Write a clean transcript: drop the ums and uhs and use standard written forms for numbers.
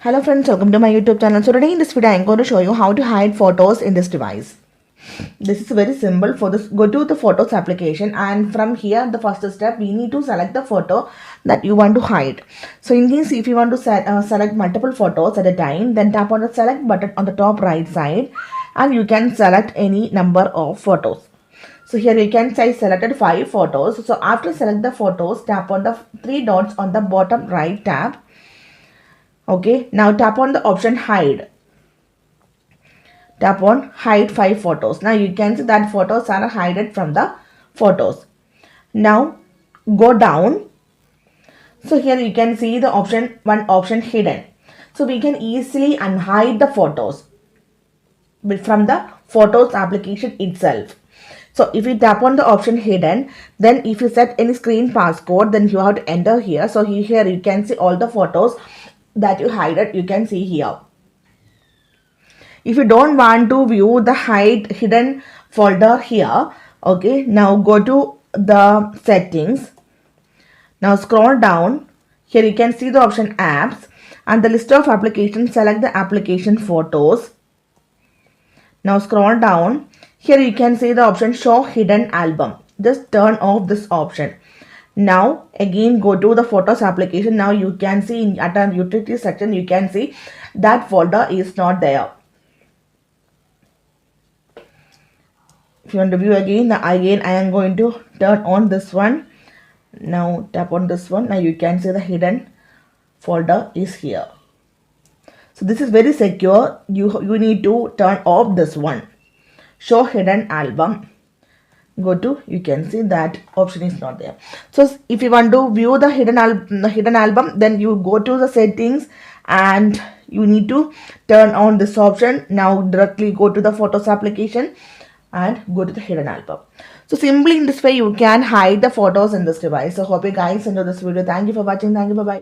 Hello friends, welcome to my YouTube channel. So today in this video I am going to show you how to hide photos in this device. This is very simple. For this, go to the photos application, and from here the first step we need to select the photo that you want to hide. So in case if you want to select multiple photos at a time, then tap on the select button on the top right side and you can select any number of photos. So here you can say selected 5 photos. So after select the photos, tap on the 3 dots on the bottom right tab. Okay, now tap on the option hide. Tap on hide 5 photos. Now you can see that photos are hidden from the photos. Now go down. So here you can see the one option hidden. So we can easily unhide the photos from the photos application itself. So if you tap on the option hidden, then if you set any screen passcode, then you have to enter here. So here you can see all the photos that you hide, you can see here. If you don't want to view the hidden folder here, okay, now go to the settings. Now scroll down. Here you can see the option apps and the list of applications. Select the application photos. Now scroll down. Here you can see the option show hidden album. Just turn off this option. Now again go to the photos application. Now you can see at a utility section, you can see that folder is not there. If you want to view again I am going to turn on this one. Now tap on this one. Now you can see the hidden folder is here. So this is very secure. You need to turn off this one. Show hidden album. Go to, you can see that option is not there. So if you want to view the hidden album, then you go to the settings and you need to turn on this option. Now directly go to the photos application and go to the hidden album. So simply in this way you can hide the photos in this device. So hope you guys enjoy this video. Thank you for watching. Thank you. Bye bye.